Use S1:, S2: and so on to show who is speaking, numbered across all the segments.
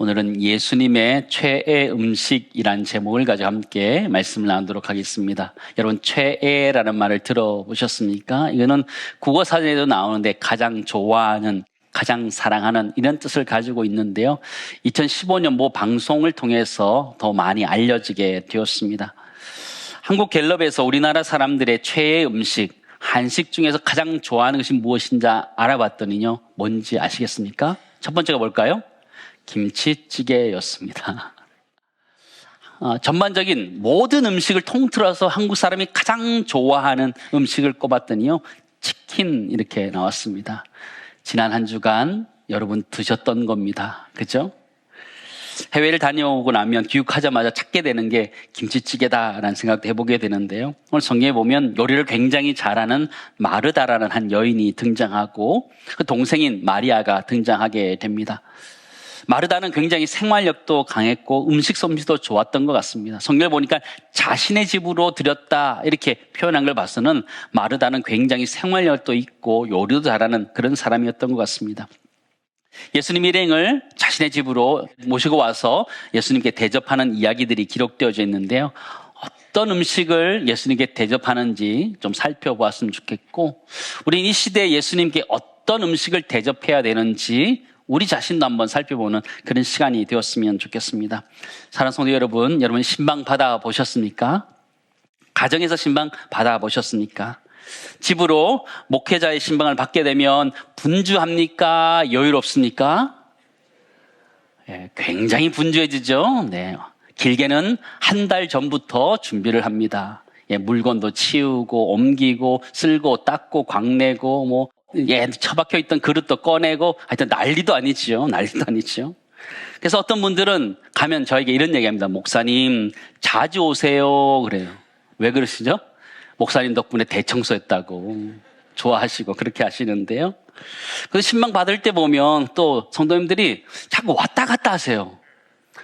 S1: 오늘은 예수님의 최애 음식이란 제목을 가지고 함께 말씀을 나누도록 하겠습니다. 여러분, 최애라는 말을 들어보셨습니까? 이거는 국어사전에도 나오는데 가장 좋아하는, 가장 사랑하는 이런 뜻을 가지고 있는데요. 2015년 모 방송을 통해서 더 많이 알려지게 되었습니다. 한국갤럽에서 우리나라 사람들의 최애 음식, 한식 중에서 가장 좋아하는 것이 무엇인지 알아봤더니요. 뭔지 아시겠습니까? 첫 번째가 뭘까요? 김치찌개였습니다. 전반적인 모든 음식을 통틀어서 한국 사람이 가장 좋아하는 음식을 꼽았더니요. 치킨 이렇게 나왔습니다. 지난 한 주간 여러분 드셨던 겁니다. 그죠? 해외를 다녀오고 나면 귀국하자마자 찾게 되는 게 김치찌개다라는 생각도 해보게 되는데요. 오늘 성경에 보면 요리를 굉장히 잘하는 마르다라는 한 여인이 등장하고 그 동생인 마리아가 등장하게 됩니다. 마르다는 굉장히 생활력도 강했고 음식 솜씨도 좋았던 것 같습니다. 성경을 보니까 자신의 집으로 들였다 이렇게 표현한 걸 봐서는 마르다는 굉장히 생활력도 있고 요리도 잘하는 그런 사람이었던 것 같습니다. 예수님 일행을 자신의 집으로 모시고 와서 예수님께 대접하는 이야기들이 기록되어져 있는데요. 어떤 음식을 예수님께 대접하는지 좀 살펴보았으면 좋겠고, 우리는 이 시대에 예수님께 어떤 음식을 대접해야 되는지 우리 자신도 한번 살펴보는 그런 시간이 되었으면 좋겠습니다. 사랑하는 성도 여러분, 여러분 신방 받아보셨습니까? 가정에서 신방 받아보셨습니까? 집으로 목회자의 신방을 받게 되면 분주합니까? 여유롭습니까? 굉장히 분주해지죠. 네. 길게는 한 달 전부터 준비를 합니다. 물건도 치우고 옮기고 쓸고 닦고 광내고 처박혀 있던 그릇도 꺼내고 하여튼 난리도 아니지요. 난리도 아니죠. 그래서 어떤 분들은 가면 저에게 이런 얘기합니다. 목사님 자주 오세요. 그래요. 왜 그러시죠? 목사님 덕분에 대청소했다고 좋아하시고 그렇게 하시는데요. 그래서 신방 받을 때 보면 또 성도님들이 자꾸 왔다 갔다 하세요.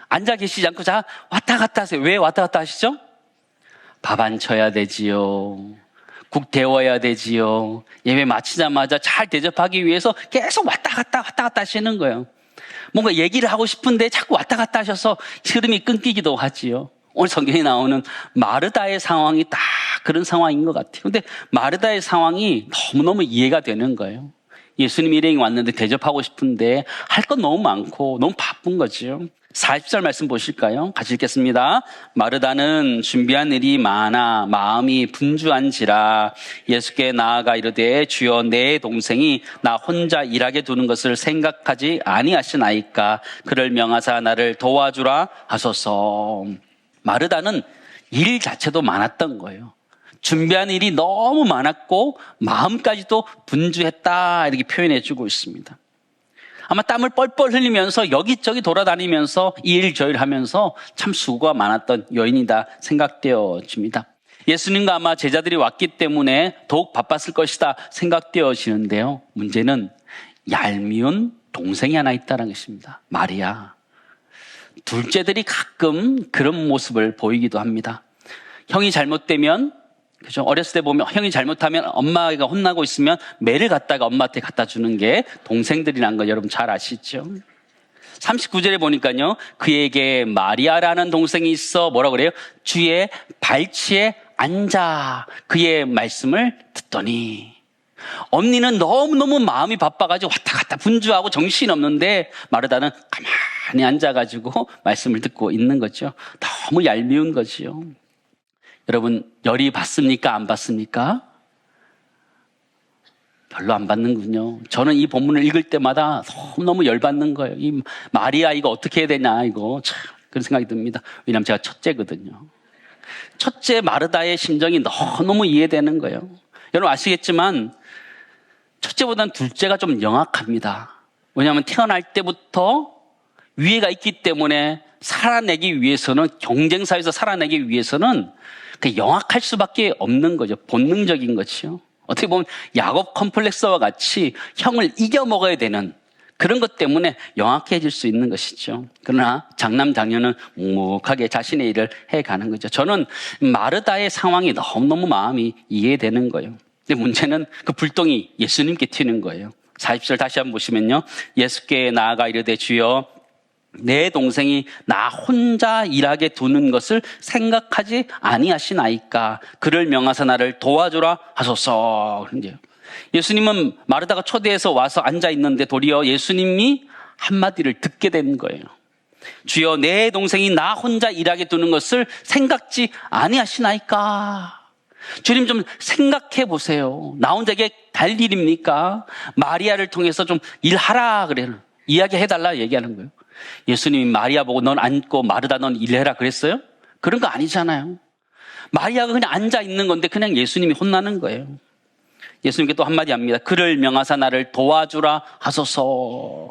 S1: 앉아 계시지 않고 자 왔다 갔다 하세요. 왜 왔다 갔다 하시죠? 밥 안 쳐야 되지요. 국 데워야 되지요. 예배 마치자마자 잘 대접하기 위해서 계속 왔다 갔다 하시는 거예요. 뭔가 얘기를 하고 싶은데 자꾸 왔다 갔다 하셔서 흐름이 끊기기도 하지요. 오늘 성경에 나오는 마르다의 상황이 딱 그런 상황인 것 같아요. 근데 마르다의 상황이 너무너무 이해가 되는 거예요. 예수님 일행이 왔는데 대접하고 싶은데 할 건 너무 많고 너무 바쁜 거죠. 40절 말씀 보실까요? 같이 읽겠습니다. 마르다는 준비한 일이 많아 마음이 분주한지라 예수께 나아가 이르되 주여 내 동생이 나 혼자 일하게 두는 것을 생각하지 아니하시나이까 그를 명하사 나를 도와주라 하소서. 마르다는 일 자체도 많았던 거예요. 준비한 일이 너무 많았고 마음까지도 분주했다 이렇게 표현해 주고 있습니다. 아마 땀을 뻘뻘 흘리면서 여기저기 돌아다니면서 이 일 저 일 하면서 참 수고가 많았던 여인이다 생각되어집니다. 예수님과 아마 제자들이 왔기 때문에 더욱 바빴을 것이다 생각되어지는데요. 문제는 얄미운 동생이 하나 있다는 것입니다. 마리아. 둘째들이 가끔 그런 모습을 보이기도 합니다. 형이 잘못되면, 그죠? 어렸을 때 보면 형이 잘못하면 엄마가 혼나고 있으면 매를 갖다가 엄마한테 갖다 주는 게 동생들이라는 거 여러분 잘 아시죠? 39절에 보니까요. 그에게 마리아라는 동생이 있어 뭐라고 그래요? 주의 발치에 앉아 그의 말씀을 듣더니 언니는 너무너무 마음이 바빠가지고 왔다 갔다 분주하고 정신이 없는데 마르다는 가만히 앉아가지고 말씀을 듣고 있는 거죠. 너무 얄미운 거지요. 여러분 열이 받습니까? 안 받습니까? 별로 안 받는군요. 저는 이 본문을 읽을 때마다 너무 열받는 거예요. 이 마리아 이거 어떻게 해야 되냐 이거 참 그런 생각이 듭니다. 왜냐하면 제가 첫째거든요. 첫째 마르다의 심정이 너무 이해되는 거예요. 여러분 아시겠지만 첫째보다는 둘째가 좀 영악합니다. 왜냐하면 태어날 때부터 위해가 있기 때문에 살아내기 위해서는 경쟁사회에서 살아내기 위해서는 영악할 수밖에 없는 거죠. 본능적인 거죠. 어떻게 보면 야곱 컴플렉스와 같이 형을 이겨 먹어야 되는 그런 것 때문에 영악해질 수 있는 것이죠. 그러나 장남 장녀는 묵묵하게 자신의 일을 해가는 거죠. 저는 마르다의 상황이 너무너무 마음이 이해되는 거예요. 근데 문제는 그 불똥이 예수님께 튀는 거예요. 40절 다시 한번 보시면요. 예수께 나아가 이르되 주여 내 동생이 나 혼자 일하게 두는 것을 생각하지 아니하시나이까. 그를 명하사 나를 도와주라 하소서. 예수님은 마르다가 초대해서 와서 앉아 있는데 도리어 예수님이 한마디를 듣게 된 거예요. 주여, 내 동생이 나 혼자 일하게 두는 것을 생각지 아니하시나이까. 주님, 좀 생각해 보세요. 나 혼자 이게 달 일입니까? 마리아를 통해서 좀 일하라 그래요. 이야기해달라 얘기하는 거예요. 예수님이 마리아 보고 넌 앉고 마르다 넌 일해라 그랬어요? 그런 거 아니잖아요. 마리아가 그냥 앉아 있는 건데 그냥 예수님이 혼나는 거예요. 예수님께 또 한마디 합니다. 그를 명하사 나를 도와주라 하소서.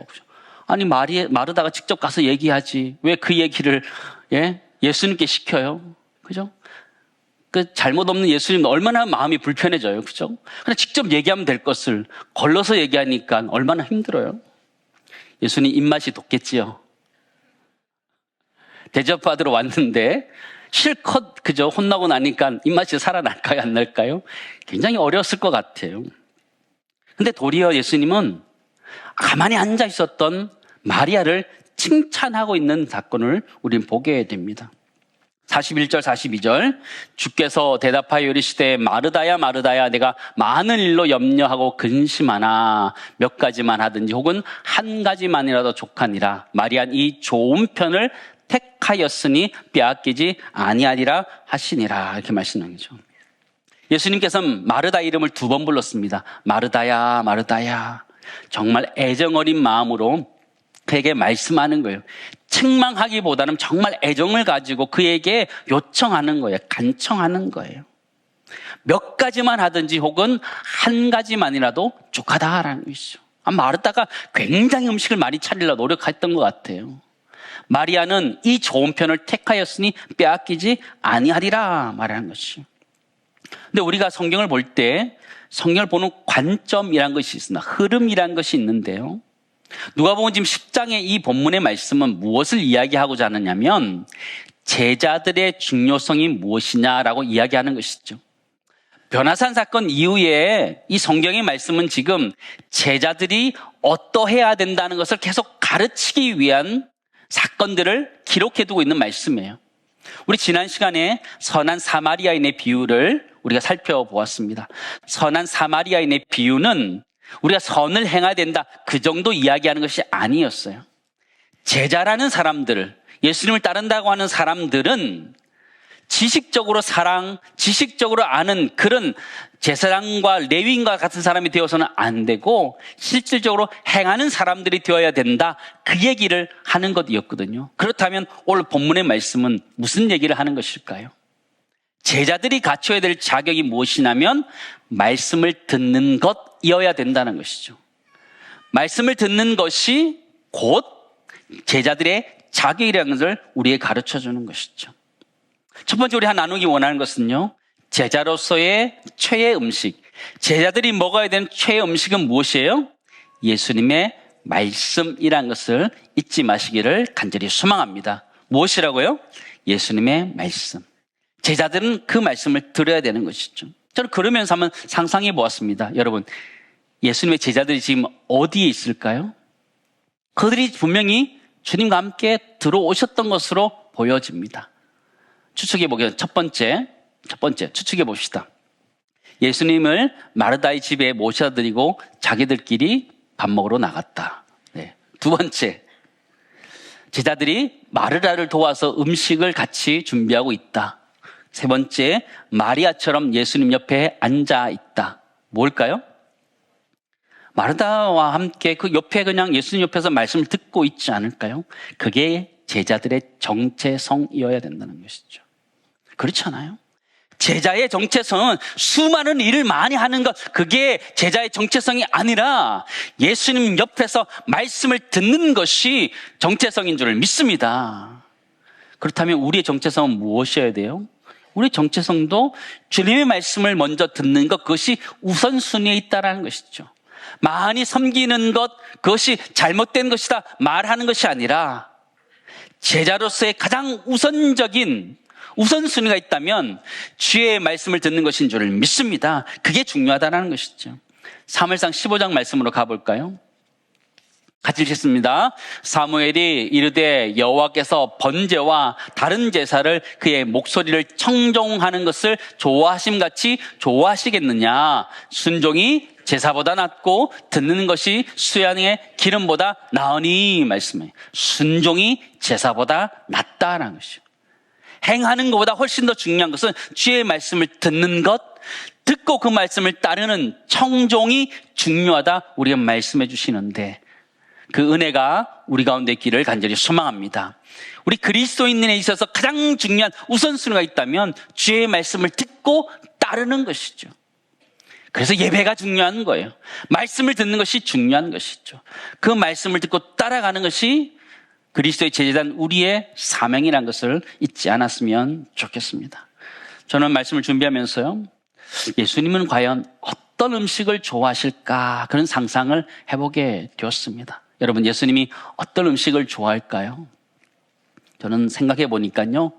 S1: 아니, 마르다가 직접 가서 얘기하지. 왜 그 얘기를 예수님께 시켜요? 그죠? 그 잘못 없는 예수님 얼마나 마음이 불편해져요. 그죠? 그냥 직접 얘기하면 될 것을 걸러서 얘기하니까 얼마나 힘들어요. 예수님 입맛이 돋겠지요. 대접받으러 왔는데 실컷 그저 혼나고 나니까 입맛이 살아날까요? 안 날까요? 굉장히 어려웠을 것 같아요. 근데 도리어 예수님은 가만히 앉아 있었던 마리아를 칭찬하고 있는 사건을 우리는 보게 됩니다. 41절 42절 주께서 대답하여 이르시되 마르다야 마르다야 내가 많은 일로 염려하고 근심하나 몇 가지만 하든지 혹은 한 가지만이라도 족하니라. 마리아는 이 좋은 편을 택하였으니 빼앗기지 아니하리라 하시니라. 이렇게 말씀하는 거죠. 예수님께서는 마르다 이름을 2번 불렀습니다. 마르다야 마르다야. 정말 애정어린 마음으로 그에게 말씀하는 거예요. 책망하기보다는 정말 애정을 가지고 그에게 요청하는 거예요. 간청하는 거예요. 몇 가지만 하든지 혹은 한 가지만이라도 족하다라는 것이죠. 마르다가 굉장히 음식을 많이 차리려고 노력했던 것 같아요. 마리아는 이 좋은 편을 택하였으니 빼앗기지 아니하리라 말하는 것이죠. 근데 우리가 성경을 볼 때 성경을 보는 관점이란 것이 있습니다. 흐름이란 것이 있는데요. 누가복음 지금 10장의 이 본문의 말씀은 무엇을 이야기하고자 하느냐면 제자들의 중요성이 무엇이냐라고 이야기하는 것이죠. 변화산 사건 이후에 이 성경의 말씀은 지금 제자들이 어떠해야 된다는 것을 계속 가르치기 위한 사건들을 기록해두고 있는 말씀이에요. 우리 지난 시간에 선한 사마리아인의 비유를 우리가 살펴보았습니다. 선한 사마리아인의 비유는 우리가 선을 행해야 된다 그 정도 이야기하는 것이 아니었어요. 제자라는 사람들, 예수님을 따른다고 하는 사람들은 지식적으로 지식적으로 아는 그런 제사장과 레위인과 같은 사람이 되어서는 안 되고 실질적으로 행하는 사람들이 되어야 된다, 그 얘기를 하는 것이었거든요. 그렇다면 오늘 본문의 말씀은 무슨 얘기를 하는 것일까요? 제자들이 갖춰야 될 자격이 무엇이냐면 말씀을 듣는 것이어야 된다는 것이죠. 말씀을 듣는 것이 곧 제자들의 자격이라는 것을 우리에게 가르쳐주는 것이죠. 첫 번째 우리 하나 나누기 원하는 것은요, 제자로서의 최애 음식, 제자들이 먹어야 되는 최애 음식은 무엇이에요? 예수님의 말씀이라는 것을 잊지 마시기를 간절히 소망합니다. 무엇이라고요? 예수님의 말씀. 제자들은 그 말씀을 들어야 되는 것이죠. 저는 그러면서 한번 상상해 보았습니다. 여러분, 예수님의 제자들이 지금 어디에 있을까요? 그들이 분명히 주님과 함께 들어오셨던 것으로 보여집니다. 추측해 보겠습니다. 첫 번째 추측해 봅시다. 예수님을 마르다의 집에 모셔드리고 자기들끼리 밥 먹으러 나갔다. 네. 두 번째, 제자들이 마르다를 도와서 음식을 같이 준비하고 있다. 세 번째, 마리아처럼 예수님 옆에 앉아 있다. 뭘까요? 마르다와 함께 그 옆에 그냥 예수님 옆에서 말씀을 듣고 있지 않을까요? 그게 제자들의 정체성이어야 된다는 것이죠. 그렇잖아요. 제자의 정체성은 수많은 일을 많이 하는 것, 그게 제자의 정체성이 아니라 예수님 옆에서 말씀을 듣는 것이 정체성인 줄 믿습니다. 그렇다면 우리의 정체성은 무엇이어야 돼요? 우리 정체성도 주님의 말씀을 먼저 듣는 것, 그것이 우선순위에 있다는 것이죠. 많이 섬기는 것, 그것이 잘못된 것이다 말하는 것이 아니라 제자로서의 가장 우선순위가 있다면 주의 말씀을 듣는 것인 줄을 믿습니다. 그게 중요하다는 것이죠. 사무엘상 15장 말씀으로 가볼까요? 같이 읽겠습니다. 사무엘이 이르되 여호와께서 번제와 다른 제사를 그의 목소리를 청종하는 것을 좋아하심같이 좋아하시겠느냐. 순종이 제사보다 낫고 듣는 것이 수양의 기름보다 나으니 말씀해. 순종이 제사보다 낫다라는 것이죠. 행하는 것보다 훨씬 더 중요한 것은 주의 말씀을 듣는 것, 듣고 그 말씀을 따르는 청종이 중요하다 우리가 말씀해 주시는데, 그 은혜가 우리 가운데 있기를 간절히 소망합니다. 우리 그리스도인에 있어서 가장 중요한 우선순위가 있다면 주의 말씀을 듣고 따르는 것이죠. 그래서 예배가 중요한 거예요. 말씀을 듣는 것이 중요한 것이죠. 그 말씀을 듣고 따라가는 것이 그리스도의 제자된 우리의 사명이라는 것을 잊지 않았으면 좋겠습니다. 저는 말씀을 준비하면서요, 예수님은 과연 어떤 음식을 좋아하실까 그런 상상을 해보게 되었습니다. 여러분, 예수님이 어떤 음식을 좋아할까요? 저는 생각해 보니까요,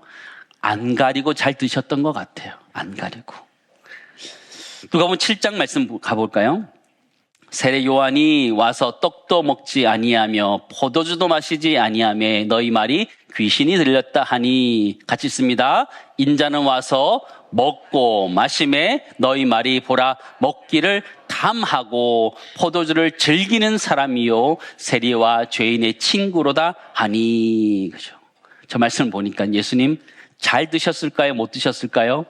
S1: 안 가리고 잘 드셨던 것 같아요. 안 가리고. 누가복음 7장 말씀 가볼까요? 세례 요한이 와서 떡도 먹지 아니하며 포도주도 마시지 아니하며 너희 말이 귀신이 들렸다 하니, 같이 있습니다. 인자는 와서 먹고 마심에 너희 말이 보라 먹기를 탐하고 포도주를 즐기는 사람이요 세리와 죄인의 친구로다 하니. 그죠? 저 말씀을 보니까 예수님 잘 드셨을까요? 못 드셨을까요?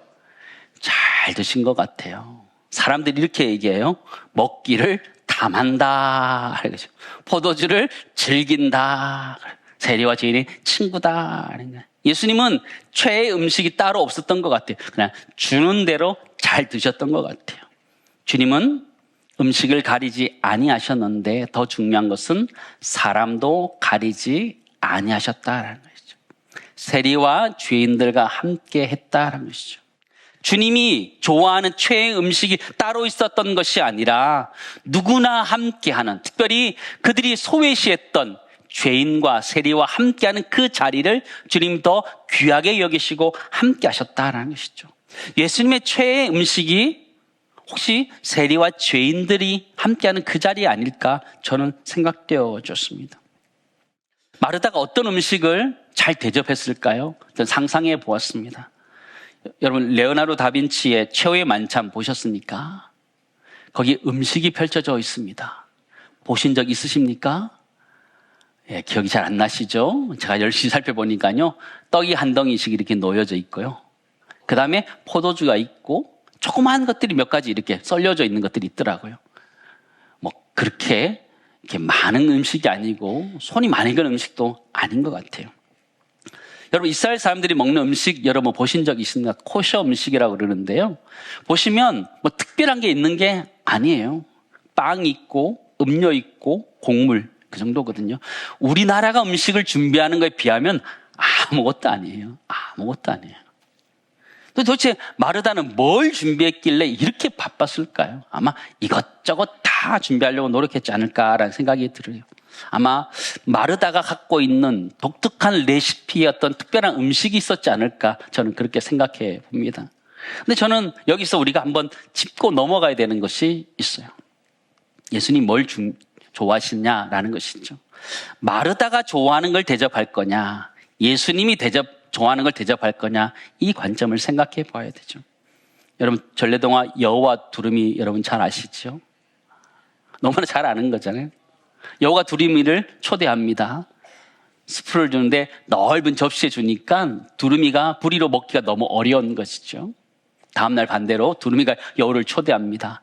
S1: 잘 드신 것 같아요. 사람들이 이렇게 얘기해요. 먹기를 탐한다. 그죠? 포도주를 즐긴다. 세리와 죄인의 친구다. 예수님은 최애 음식이 따로 없었던 것 같아요. 그냥 주는 대로 잘 드셨던 것 같아요. 주님은 음식을 가리지 아니하셨는데 더 중요한 것은 사람도 가리지 아니하셨다라는 것이죠. 세리와 죄인들과 함께 했다라는 것이죠. 주님이 좋아하는 최애 음식이 따로 있었던 것이 아니라 누구나 함께하는, 특별히 그들이 소외시했던 죄인과 세리와 함께하는 그 자리를 주님 더 귀하게 여기시고 함께 하셨다라는 것이죠. 예수님의 최애 음식이 혹시 세리와 죄인들이 함께하는 그 자리 아닐까 저는 생각되어 졌습니다. 마르다가 어떤 음식을 잘 대접했을까요? 저는 상상해 보았습니다. 여러분, 레오나르도 다빈치의 최후의 만찬 보셨습니까? 거기 음식이 펼쳐져 있습니다. 보신 적 있으십니까? 예, 기억이 잘 안 나시죠? 제가 열심히 살펴보니까요, 떡이 한 덩이씩 이렇게 놓여져 있고요. 그 다음에 포도주가 있고, 조그마한 것들이 몇 가지 이렇게 썰려져 있는 것들이 있더라고요. 뭐, 그렇게 이렇게 많은 음식이 아니고, 손이 많이 가는 음식도 아닌 것 같아요. 여러분, 이스라엘 사람들이 먹는 음식 여러분 보신 적 있습니까? 코셔 음식이라고 그러는데요. 보시면 뭐 특별한 게 있는 게 아니에요. 빵 있고, 음료 있고, 곡물. 그 정도거든요. 우리나라가 음식을 준비하는 것에 비하면 아무것도 아니에요. 아무것도 아니에요. 도대체 마르다는 뭘 준비했길래 이렇게 바빴을까요? 아마 이것저것 다 준비하려고 노력했지 않을까라는 생각이 들어요. 아마 마르다가 갖고 있는 독특한 레시피의 어떤 특별한 음식이 있었지 않을까 저는 그렇게 생각해 봅니다. 근데 저는 여기서 우리가 한번 짚고 넘어가야 되는 것이 있어요. 예수님 뭘 좋아하시냐라는 것이죠. 마르다가 좋아하는 걸 대접할 거냐, 예수님이 좋아하는 걸 대접할 거냐, 이 관점을 생각해 봐야 되죠. 여러분, 전래동화 여우와 두루미 여러분 잘 아시죠? 너무나 잘 아는 거잖아요. 여우가 두루미를 초대합니다. 스프를 주는데 넓은 접시에 주니까 두루미가 부리로 먹기가 너무 어려운 것이죠. 다음날 반대로 두루미가 여우를 초대합니다.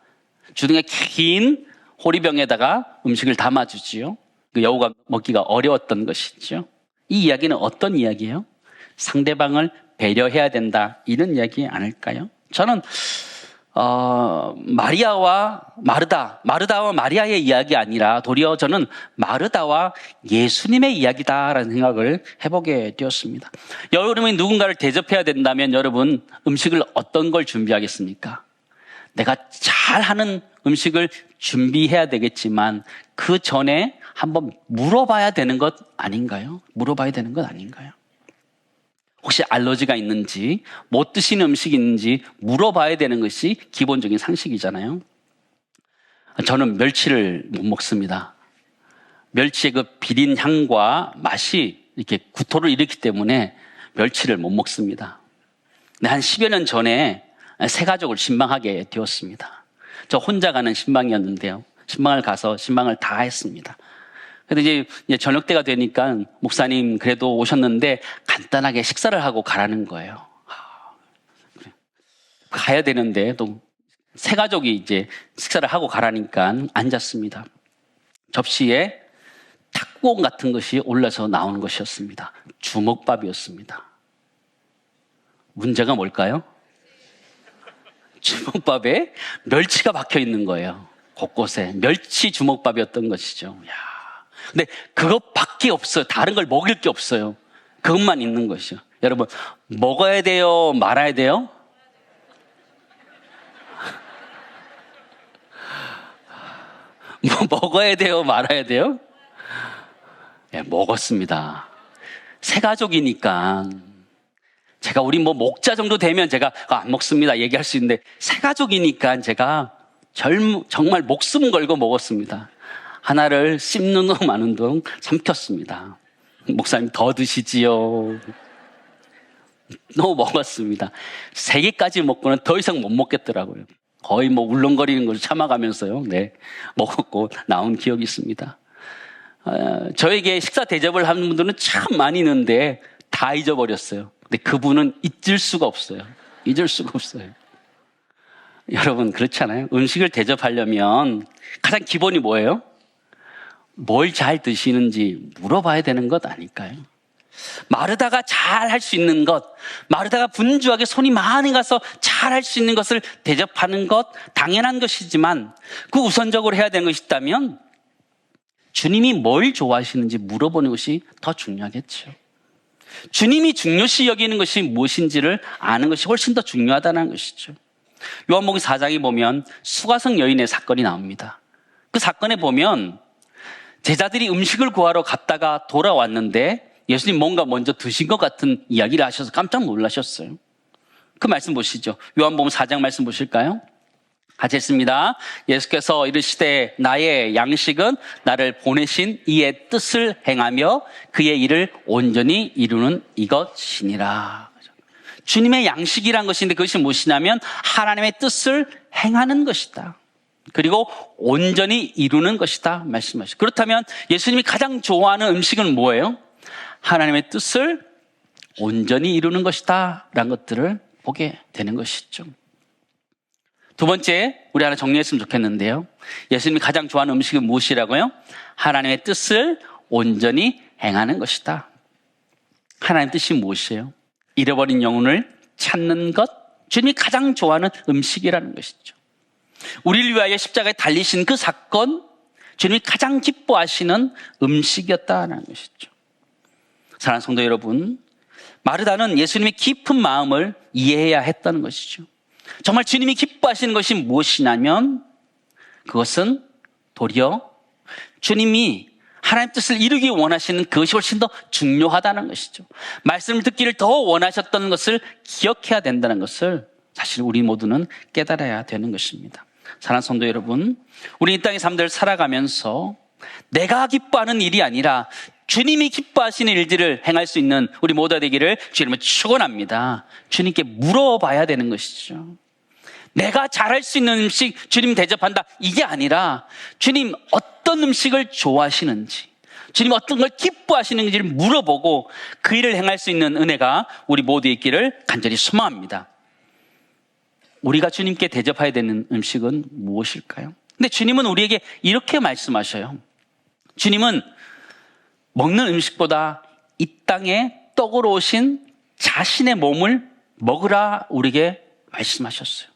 S1: 주둥에 긴 호리병에다가 음식을 담아주지요. 그 여우가 먹기가 어려웠던 것이죠. 이 이야기는 어떤 이야기예요? 상대방을 배려해야 된다, 이런 이야기 아닐까요? 저는 마리아와 마르다와 마리아의 이야기 아니라 도리어 저는 마르다와 예수님의 이야기다라는 생각을 해보게 되었습니다. 여러분이 누군가를 대접해야 된다면 여러분 음식을 어떤 걸 준비하겠습니까? 내가 잘하는 음식을 준비해야 되겠지만 그 전에 한번 물어봐야 되는 것 아닌가요? 물어봐야 되는 것 아닌가요? 혹시 알러지가 있는지, 못 드시는 음식이 있는지 물어봐야 되는 것이 기본적인 상식이잖아요. 저는 멸치를 못 먹습니다. 멸치의 그 비린 향과 맛이 이렇게 구토를 일으키기 때문에 멸치를 못 먹습니다. 근데 한 10여 년 전에 새 가족을 신방하게 되었습니다. 저 혼자 가는 신방이었는데요. 신방을 가서 신방을 다 했습니다. 근데 이제 저녁 때가 되니까 목사님 그래도 오셨는데 간단하게 식사를 하고 가라는 거예요. 가야 되는데 또 새 가족이 이제 식사를 하고 가라니까 앉았습니다. 접시에 탁구공 같은 것이 올라서 나오는 것이었습니다. 주먹밥이었습니다. 문제가 뭘까요? 주먹밥에 멸치가 박혀 있는 거예요. 곳곳에 멸치 주먹밥이었던 것이죠. 야. 근데 그것밖에 없어요. 다른 걸 먹일 게 없어요. 그것만 있는 것이죠. 여러분, 먹어야 돼요? 말아야 돼요? 먹어야 돼요? 말아야 돼요? 네, 먹었습니다. 새 가족이니까 제가 우리 목자 정도 되면 제가 안 먹습니다 얘기할 수 있는데 새 가족이니까 제가 정말 목숨 걸고 먹었습니다. 하나를 씹는 둥 마는 둥 삼켰습니다. 목사님 더 드시지요. 너무 먹었습니다. 3개까지 먹고는 더 이상 못 먹겠더라고요. 거의 울렁거리는 걸 참아가면서요. 네, 먹었고 나온 기억이 있습니다. 저에게 식사 대접을 하는 분들은 참 많이 있는데 다 잊어버렸어요. 근데 그분은 잊을 수가 없어요. 잊을 수가 없어요. 여러분 그렇잖아요. 음식을 대접하려면 가장 기본이 뭐예요? 뭘 잘 드시는지 물어봐야 되는 것 아닐까요? 마르다가 잘 할 수 있는 것, 마르다가 분주하게 손이 많이 가서 잘 할 수 있는 것을 대접하는 것 당연한 것이지만 그 우선적으로 해야 되는 것이 있다면 주님이 뭘 좋아하시는지 물어보는 것이 더 중요하겠죠. 주님이 중요시 여기는 것이 무엇인지를 아는 것이 훨씬 더 중요하다는 것이죠. 요한복음 4장에 보면 수가성 여인의 사건이 나옵니다. 그 사건에 보면 제자들이 음식을 구하러 갔다가 돌아왔는데 예수님 뭔가 먼저 드신 것 같은 이야기를 하셔서 깜짝 놀라셨어요. 그 말씀 보시죠. 요한복음 4장 말씀 보실까요? 같이 읽습니다. 예수께서 이르시되 나의 양식은 나를 보내신 이의 뜻을 행하며 그의 일을 온전히 이루는 이것이니라. 주님의 양식이란 것인데 그것이 무엇이냐면 하나님의 뜻을 행하는 것이다. 그리고 온전히 이루는 것이다 말씀하시죠. 그렇다면 예수님이 가장 좋아하는 음식은 뭐예요? 하나님의 뜻을 온전히 이루는 것이다 라는 것들을 보게 되는 것이죠. 두 번째, 우리 하나 정리했으면 좋겠는데요. 예수님이 가장 좋아하는 음식은 무엇이라고요? 하나님의 뜻을 온전히 행하는 것이다. 하나님의 뜻이 무엇이에요? 잃어버린 영혼을 찾는 것, 주님이 가장 좋아하는 음식이라는 것이죠. 우리를 위하여 십자가에 달리신 그 사건, 주님이 가장 기뻐하시는 음식이었다는 것이죠. 사랑하는 성도 여러분, 마르다는 예수님의 깊은 마음을 이해해야 했다는 것이죠. 정말 주님이 기뻐하시는 것이 무엇이냐면 그것은 도리어 주님이 하나님 뜻을 이루기 원하시는 그것이 훨씬 더 중요하다는 것이죠. 말씀을 듣기를 더 원하셨던 것을 기억해야 된다는 것을 사실 우리 모두는 깨달아야 되는 것입니다. 사랑하는 성도 여러분, 우리 이 땅의 삶들을 살아가면서 내가 기뻐하는 일이 아니라 주님이 기뻐하시는 일들을 행할 수 있는 우리 모두가 되기를 주님을 축원합니다. 주님께 물어봐야 되는 것이죠. 내가 잘할 수 있는 음식 주님 대접한다 이게 아니라 주님 어떤 음식을 좋아하시는지, 주님 어떤 걸 기뻐하시는지를 물어보고 그 일을 행할 수 있는 은혜가 우리 모두에 있기를 간절히 소망합니다. 우리가 주님께 대접해야 되는 음식은 무엇일까요? 근데 주님은 우리에게 이렇게 말씀하셔요. 주님은 먹는 음식보다 이 땅에 떡으로 오신 자신의 몸을 먹으라 우리에게 말씀하셨어요.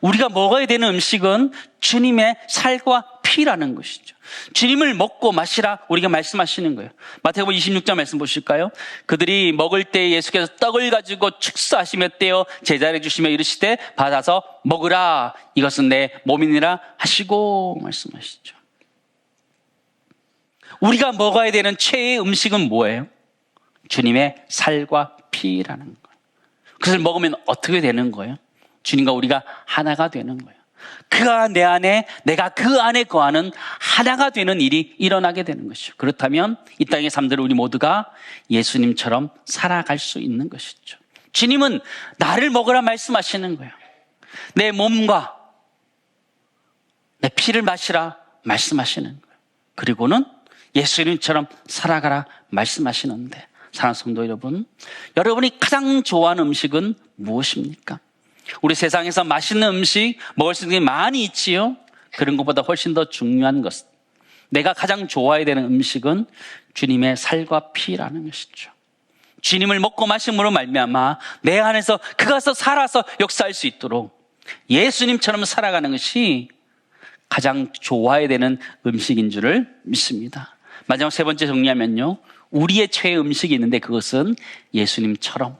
S1: 우리가 먹어야 되는 음식은 주님의 살과 피라는 것이죠. 주님을 먹고 마시라 우리가 말씀하시는 거예요. 마태복음 26장 말씀 보실까요? 그들이 먹을 때 예수께서 떡을 가지고 축사하시며 떼어 제자에게 주시며 이르시되 받아서 먹으라 이것은 내 몸이니라 하시고 말씀하시죠. 우리가 먹어야 되는 최애의 음식은 뭐예요? 주님의 살과 피라는 거예요. 그것을 먹으면 어떻게 되는 거예요? 주님과 우리가 하나가 되는 거예요. 그가 내 안에, 내가 그 안에 거하는 하나가 되는 일이 일어나게 되는 것이죠. 그렇다면 이 땅의 삶들을 우리 모두가 예수님처럼 살아갈 수 있는 것이죠. 주님은 나를 먹으라 말씀하시는 거예요. 내 몸과 내 피를 마시라 말씀하시는 거예요. 그리고는 예수님처럼 살아가라 말씀하시는데, 사랑하는 성도 여러분, 여러분이 가장 좋아하는 음식은 무엇입니까? 우리 세상에서 맛있는 음식 먹을 수 있는 게 많이 있지요. 그런 것보다 훨씬 더 중요한 것, 내가 가장 좋아해야 되는 음식은 주님의 살과 피라는 것이죠. 주님을 먹고 마심으로 말미암아 내 안에서 그가 살아서 역사할 수 있도록 예수님처럼 살아가는 것이 가장 좋아해야 되는 음식인 줄을 믿습니다. 마지막 세 번째 정리하면요, 우리의 최애 음식이 있는데 그것은 예수님처럼,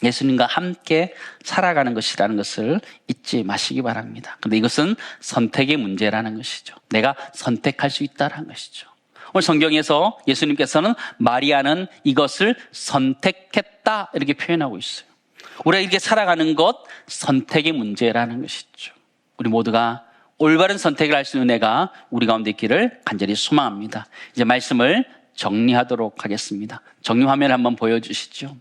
S1: 예수님과 함께 살아가는 것이라는 것을 잊지 마시기 바랍니다. 그런데 이것은 선택의 문제라는 것이죠. 내가 선택할 수 있다는 것이죠. 오늘 성경에서 예수님께서는 마리아는 이것을 선택했다 이렇게 표현하고 있어요. 우리가 이렇게 살아가는 것, 선택의 문제라는 것이죠. 우리 모두가 올바른 선택을 할 수 있는 은혜가 우리 가운데 있기를 간절히 소망합니다. 이제 말씀을 정리하도록 하겠습니다. 정리 화면 한번 보여주시죠.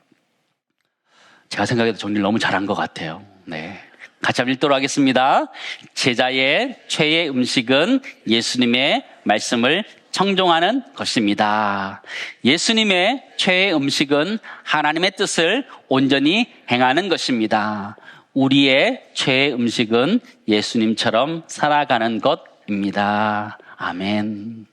S1: 제가 생각해도 정리를 너무 잘한 것 같아요. 네, 같이 한번 읽도록 하겠습니다. 제자의 최애 음식은 예수님의 말씀을 청종하는 것입니다. 예수님의 최애 음식은 하나님의 뜻을 온전히 행하는 것입니다. 우리의 최애 음식은 예수님처럼 살아가는 것입니다. 아멘.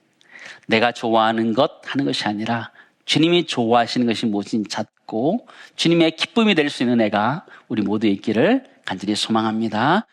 S1: 내가 좋아하는 것 하는 것이 아니라 주님이 좋아하시는 것이 무엇인지 찾고 주님의 기쁨이 될 수 있는 애가 우리 모두 있기를 간절히 소망합니다.